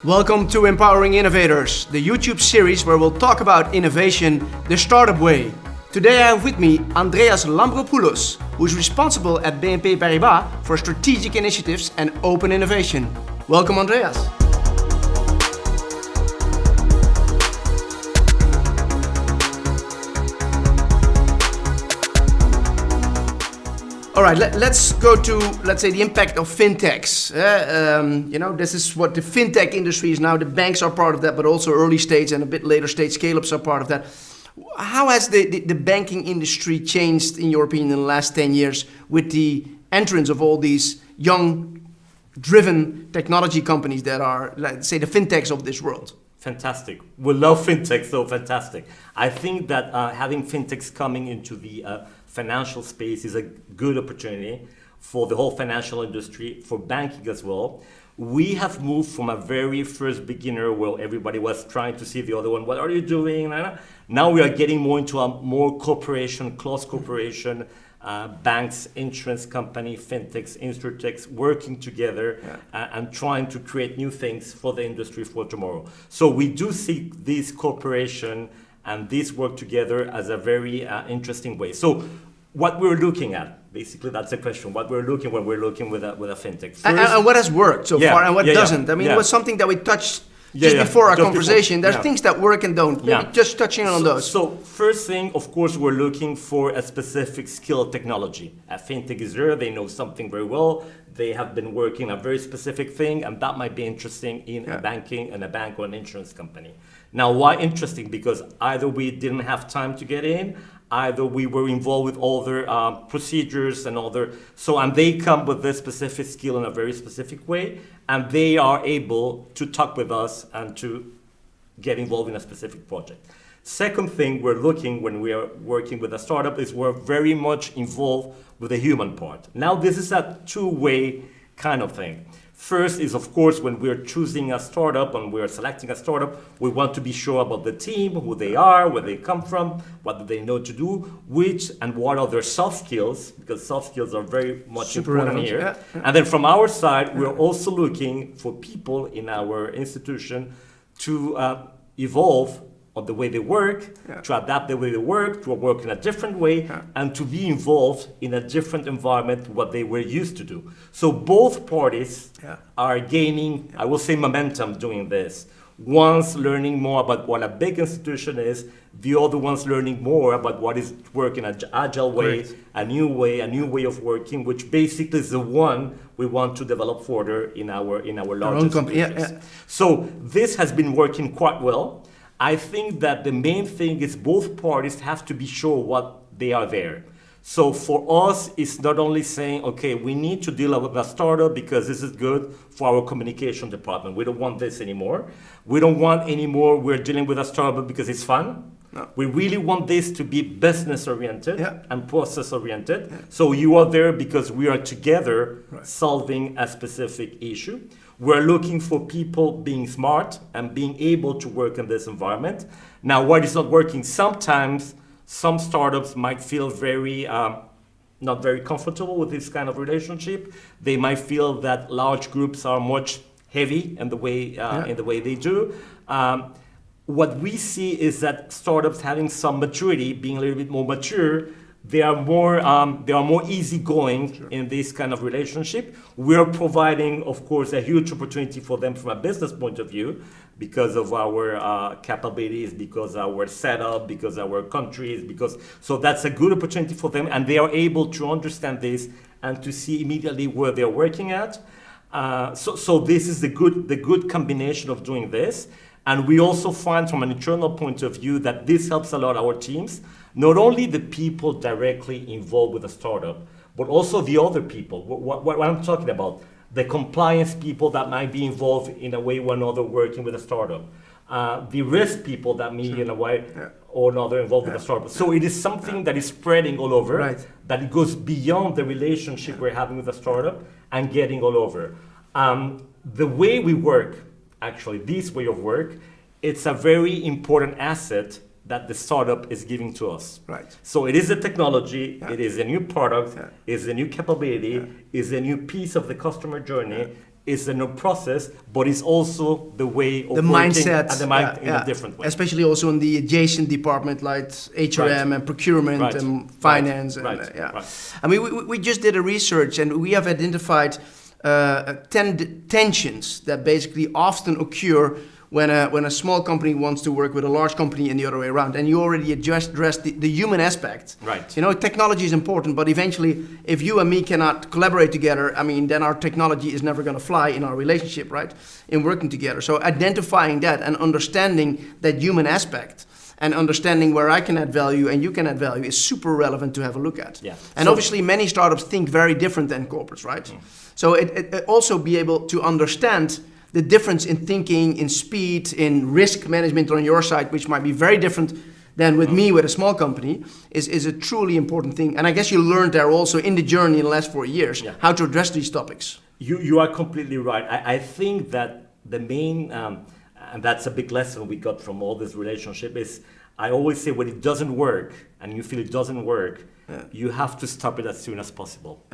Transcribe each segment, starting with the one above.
Welcome to Empowering Innovators, the YouTube series where we'll talk about innovation the startup way. Today I have with me Andreas Lambropoulos, who is responsible at BNP Paribas for strategic initiatives and open innovation. Welcome, Andreas. All right, let's go to, let's say, the impact of fintechs. This is what the fintech industry is now. The banks are part of that, but also early stage and a bit later stage scale-ups are part of that. How has the banking industry changed, in your opinion, in the last 10 years with the entrance of all these young, driven technology companies that are, let's say, the fintechs of this world? Fantastic. We love fintech, so fantastic. I think that having fintechs coming into the financial space is a good opportunity for the whole financial industry, for banking as well. We have moved from a very first beginner where everybody was trying to see the other one, what are you doing? Now we are getting more into a more cooperation, close cooperation, banks, insurance company, fintechs, insurtechs working together and trying to create new things for the industry for tomorrow. So we do see this cooperation and this work together as a very interesting way. So what we're looking at, basically that's the question, what we're looking when we're looking with a fintech. First, and what has worked so far and what doesn't? I mean, it was something that we touched before our conversation. There's things that work and don't. Maybe just touching on those. So first thing, of course, we're looking for a specific skill technology. A fintech is there, they know something very well, they have been working a very specific thing, and that might be interesting in a banking and a bank or an insurance company. Now, why interesting? Because either we didn't have time to get in, either we were involved with other procedures and and they come with this specific skill in a very specific way, and they are able to talk with us and to get involved in a specific project. Second thing we're looking when we are working with a startup is we're very much involved with the human part. Now, this is a two-way kind of thing. First is, of course, when we're choosing a startup and we're selecting a startup, we want to be sure about the team, who they are, where they come from, what do they know to do, which and what are their soft skills, because soft skills are very much important here. And then from our side, we're also looking for people in our institution to evolve on the way they work, to adapt the way they work, to work in a different way, and to be involved in a different environment to what they were used to do. So both parties are gaining, I will say, momentum doing this. One's learning more about what a big institution is, the other one's learning more about what is working in an agile way, a new way of working, which basically is the one we want to develop further in our larger institutions. So this has been working quite well. I think that the main thing is both parties have to be sure what they are there. So for us, it's not only saying, okay, we need to deal with a startup because this is good for our communication department. We don't want this anymore. We don't want anymore, we're dealing with a startup because it's fun. No. We really want this to be business-oriented and process-oriented. So you are there because we are together solving a specific issue. We're looking for people being smart and being able to work in this environment. Now, what is not working? Sometimes some startups might feel not very comfortable with this kind of relationship. They might feel that large groups are much heavy in the way they do. What we see is that startups having some maturity, being a little bit more mature, they are more easygoing in this kind of relationship. We're providing, of course, a huge opportunity for them from a business point of view because of our capabilities, because our setup, because our countries, so that's a good opportunity for them, and they are able to understand this and to see immediately where they're working at. So this is the good combination of doing this. And we also find from an internal point of view that this helps a lot our teams, not only the people directly involved with the startup, but also the other people. What I'm talking about, the compliance people that might be involved in a way or another working with a startup, the risk people that may in a way or another involved with a startup. So it is something that is spreading all over, that it goes beyond the relationship we're having with a startup and getting all over. The way we work, actually, this way of work, it's a very important asset that the startup is giving to us. So it is a technology, it is a new product, it is a new capability, it is a new piece of the customer journey, is a new process, but it's also the way of the working mindset and the mind in a different way. Especially also in the adjacent department like HRM and procurement and finance. I mean, we just did a research and we have identified 10 tensions that basically often occur when a small company wants to work with a large company and the other way around. And you already addressed the human aspect. Right. You know, technology is important, but eventually, if you and me cannot collaborate together, I mean, then our technology is never going to fly in our relationship, right? In working together. So identifying that and understanding that human aspect and understanding where I can add value and you can add value is super relevant to have a look at. Yeah. And so obviously, many startups think very different than corporates, right? So it also be able to understand the difference in thinking, in speed, in risk management on your side, which might be very different than with me with a small company, is a truly important thing. And I guess you learned there also in the journey in the last 4 years how to address these topics. You are completely right. I think that the main, and that's a big lesson we got from all this relationship, is I always say when it doesn't work and you feel it doesn't work, you have to stop it as soon as possible.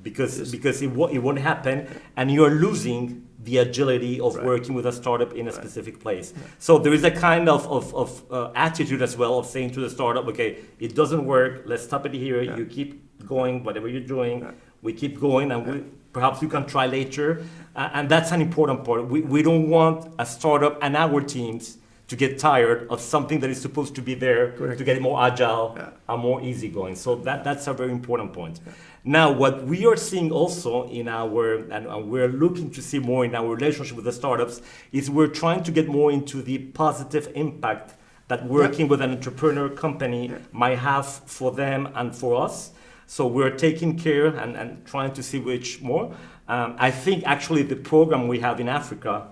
Because it won't happen and you're losing the agility of working with a startup in a specific place. So there is a kind of attitude as well of saying to the startup, okay, it doesn't work, let's stop it here, you keep going, whatever you're doing, we keep going and perhaps you can try later. And that's an important part. We don't want a startup and our teams to get tired of something that is supposed to be there to get it more agile and more easygoing. So that's a very important point. Now, what we are seeing also in and we're looking to see more in our relationship with the startups, is we're trying to get more into the positive impact that working with an entrepreneur company might have for them and for us. So we're taking care and trying to see which more. I think actually the program we have in Africa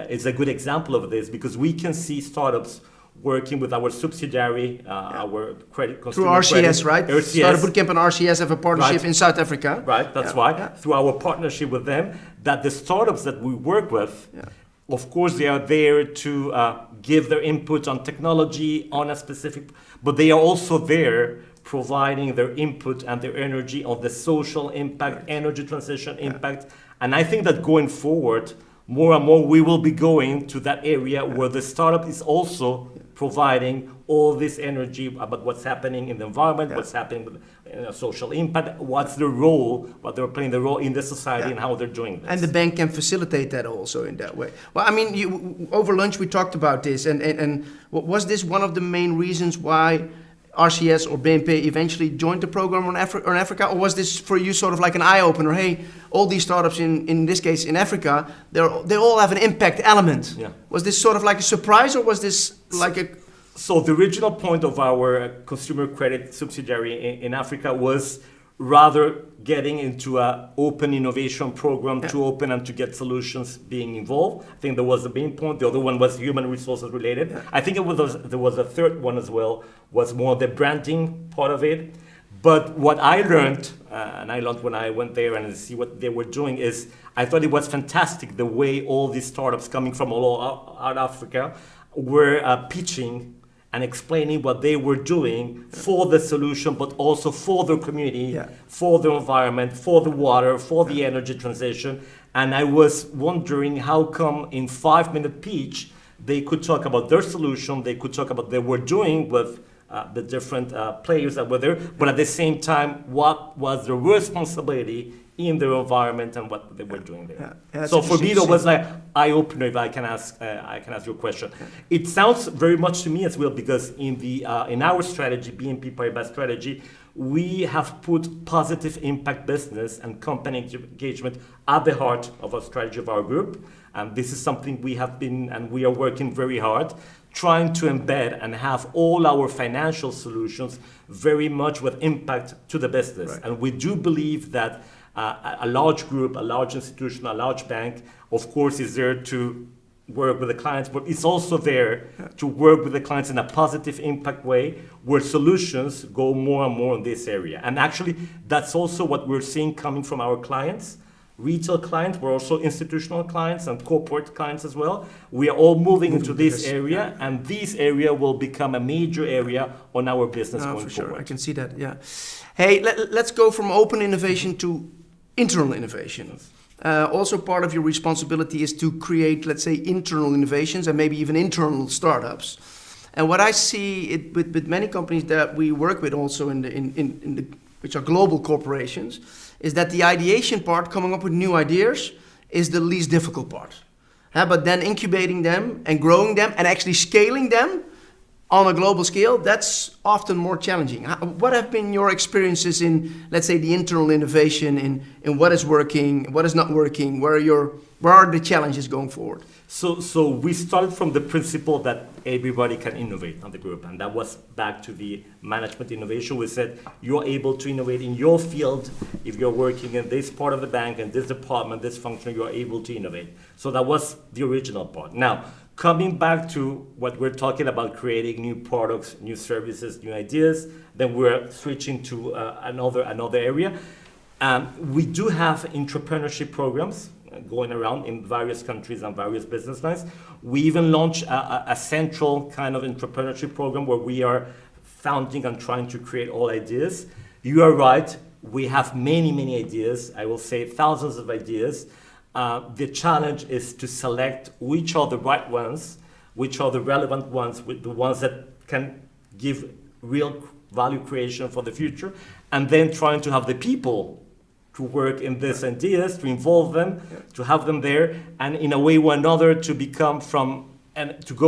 is a good example of this, because we can see startups working with our subsidiary, our credit consumer through RCS, right? RCS. Startupbootcamp and RCS have a partnership in South Africa. Right, that's right. Through our partnership with them, that the startups that we work with, of course, they are there to give their input on technology, on a specific, but they are also there providing their input and their energy on the social impact, energy transition impact. And I think that going forward, more and more we will be going to that area where the startup is also providing all this energy about what's happening in the environment, what's happening with social impact, what's the role, what they're playing the role in the society and how they're doing this. And the bank can facilitate that also in that way. Well, I mean, over lunch we talked about this, and was this one of the main reasons why RCS or BNP eventually joined the program on Africa, or was this for you sort of like an eye-opener? Hey, all these startups in this case in Africa, they all have an impact element. Yeah. Was this sort of like a surprise, or was this like a... So the original point of our consumer credit subsidiary in Africa was rather getting into an open innovation program to open and to get solutions being involved. I think there was the main point. The other one was human resources related. Yeah. I think there was a third one as well, was more the branding part of it. But what I learned, and I learned when I went there and see what they were doing, is I thought it was fantastic the way all these startups coming from all out Africa were pitching and explaining what they were doing for the solution, but also for their community, for the environment, for the water, for the energy transition. And I was wondering how come in 5-minute pitch, they could talk about their solution, they could talk about what they were doing with the different players that were there, but at the same time, what was the responsibility in their environment and what they were doing there. So for me, that was like eye-opener. If I can ask your question. It sounds very much to me as well, because in our strategy, BNP Paribas strategy, we have put positive impact business and company engagement at the heart of our strategy of our group. And this is something we have been, and we are working very hard, trying to embed and have all our financial solutions very much with impact to the business. Right. And we do believe that a large group, a large institution, a large bank, of course, is there to work with the clients, but it's also there to work with the clients in a positive impact way, where solutions go more and more in this area. And actually, that's also what we're seeing coming from our clients. Retail clients, but also institutional clients and corporate clients as well. We are all moving into this area, and this area will become a major area on our business going forward. Sure, I can see that, yeah. Hey, let's go from open innovation to internal innovation. Also, part of your responsibility is to create, let's say, internal innovations and maybe even internal startups. And what I see with many companies that we work with, also in the which are global corporations, is that the ideation part, coming up with new ideas, is the least difficult part. But then incubating them and growing them and actually scaling them on a global scale, that's often more challenging. What have been your experiences in, let's say, the internal innovation, in what is working, what is not working, where are the challenges going forward? So we started from the principle that everybody can innovate on the group, and that was back to the management innovation. We said you're able to innovate in your field. If you're working in this part of the bank and this department, this function, you're able to innovate. So that was the original part. Now, coming back to what we're talking about, creating new products, new services, new ideas, then we're switching to another area. We do have entrepreneurship programs going around in various countries and various business lines. We even launched a central kind of entrepreneurship program where we are founding and trying to create all ideas. You are right, we have many ideas. I will say thousands of ideas. The challenge is to select which are the right ones, which are the relevant ones, with the ones that can give real value creation for the future, and then trying to have the people to work in these ideas, to involve them, to have them there, and in a way or another to go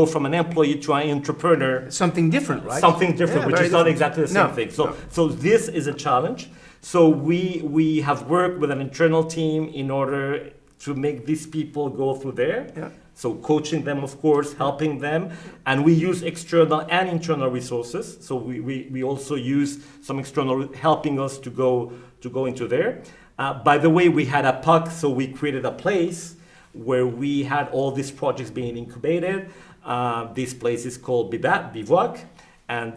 from an employee to an entrepreneur. Something different, right? Something different, which is not exactly the same thing. No. So this is a challenge. So we have worked with an internal team in order to make these people go through there. Yeah. So coaching them, of course, helping them. And we use external and internal resources. So we also use some external helping us to go into there. By the way, we had a PUC, so we created a place where we had all these projects being incubated. This place is called Bivouac. And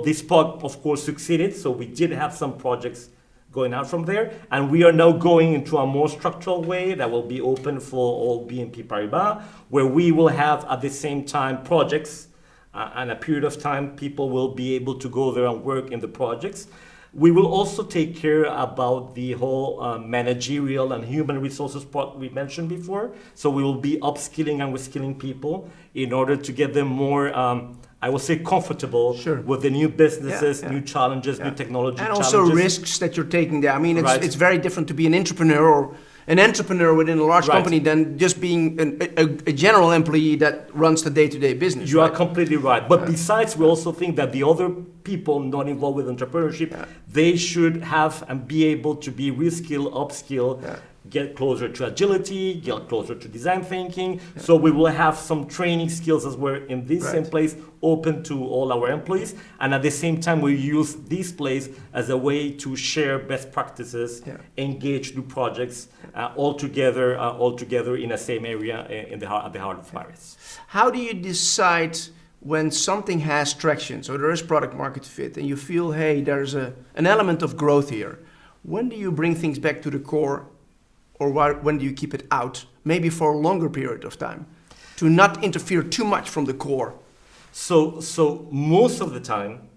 this PUC, of course, succeeded. So we did have some projects going out from there, and we are now going into a more structural way that will be open for all BNP Paribas, where we will have at the same time projects, and a period of time people will be able to go there and work in the projects. We will also take care about the whole managerial and human resources part we mentioned before. So we will be upskilling and reskilling people in order to get them more, I will say, comfortable with the new businesses, new challenges, new technology challenges. And also risks that you're taking there. I mean, it's very different to be an entrepreneur or an entrepreneur within a large company than just being a general employee that runs the day-to-day business. You are completely right. But besides, we also think that the other people not involved with entrepreneurship, they should have and be able to be reskill, upskill, get closer to agility, get closer to design thinking. So we will have some training skills as well in this same place open to all our employees. And at the same time, we use this place as a way to share best practices, engage new projects, all together in the same area at the heart of Paris. How do you decide when something has traction, so there is product market fit, and you feel, hey, there's an element of growth here? When do you bring things back to the core? Or when do you keep it out, maybe for a longer period of time, to not interfere too much from the core? So most of the time,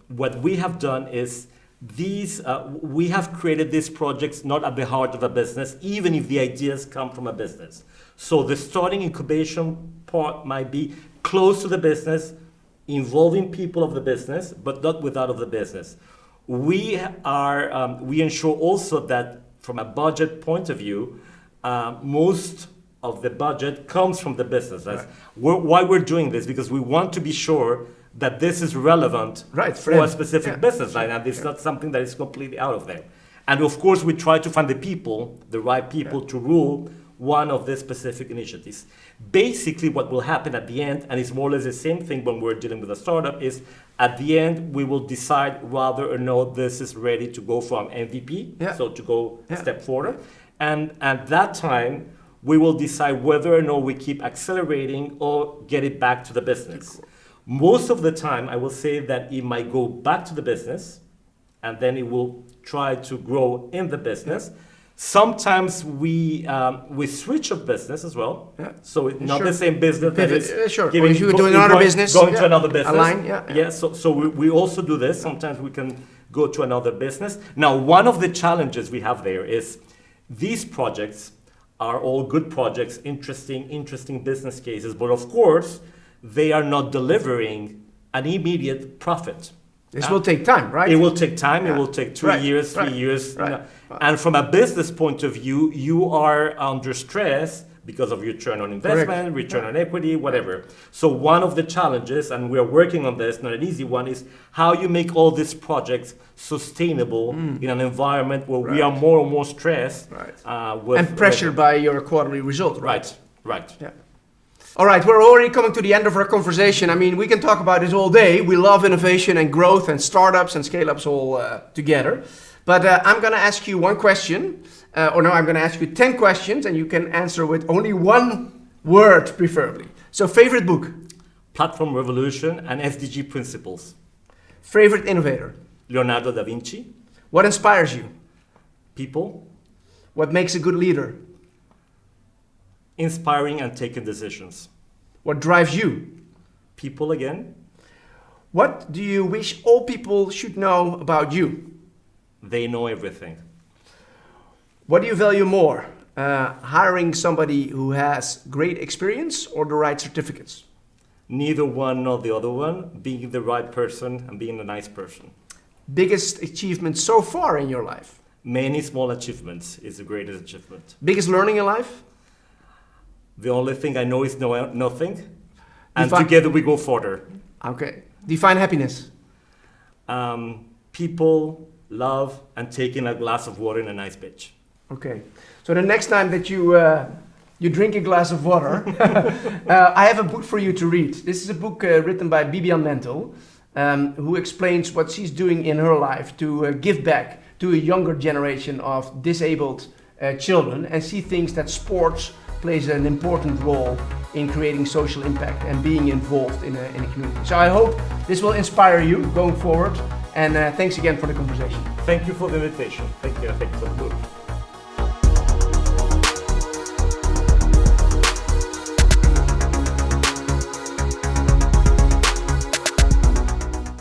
what we have done is we have created these projects not at the heart of a business, even if the ideas come from a business. So the starting incubation part might be close to the business, involving people of the business, but not without of the business. We ensure also that from a budget point of view, most of the budget comes from the business. Why we're doing this? Because we want to be sure that this is relevant for a specific business line, and it's not something that is completely out of there. And of course, we try to find the right people to rule one of these specific initiatives. Basically, what will happen at the end, and it's more or less the same thing when we're dealing with a startup, is at the end, we will decide whether or not this is ready to go from MVP, so to go a step forward. And at that time, we will decide whether or not we keep accelerating or get it back to the business. Most of the time, I will say that it might go back to the business, and then it will try to grow in the business. Sometimes we switch of business as well, so it's not the same business. Giving, if you're doing another business, going to another business. Align, So we also do this. Sometimes we can go to another business. Now, one of the challenges we have there is These projects are all good projects, interesting business cases, but of course, they are not delivering an immediate profit. This will take time, right? It will take time. Yeah. It will take 2 Right, years, 3 right, years. right, You know. right. And from a business point of view, you are under stress because of return on investment, Correct. return on equity, whatever. So one of the challenges, and we are working on this, not an easy one, is how you make all these projects sustainable in an environment where we are Right. more and more stressed. Right. And pressured by your quarterly result, right? Right. Yeah. All right, we're already coming to the end of our conversation. I mean, we can talk about this all day. We love innovation and growth and startups and scale-ups all together. But I'm going to ask you one question, I'm going to ask you 10 questions, and you can answer with only one word, preferably. So, favorite book? Platform Revolution and SDG Principles. Favorite innovator? Leonardo da Vinci. What inspires you? People. What makes a good leader? Inspiring and taking decisions. What drives you? People again. What do you wish all people should know about you? They know everything. What do you value more? Hiring somebody who has great experience or the right certificates? Neither one nor the other one. Being the right person and being a nice person. Biggest achievement so far in your life? Many small achievements is the greatest achievement. Biggest learning in life? The only thing I know is nothing. And Define- together we go further. Okay. Define happiness. People, love, and taking a glass of water in a nice beach. Okay. So the next time that you drink a glass of water, I have a book for you to read. This is a book written by Bibian Mentel, who explains what she's doing in her life to give back to a younger generation of disabled children, and she thinks that sports plays an important role in creating social impact and being involved in a community. So I hope this will inspire you going forward, and thanks again for the conversation. Thank you for the invitation. Thank you for the book.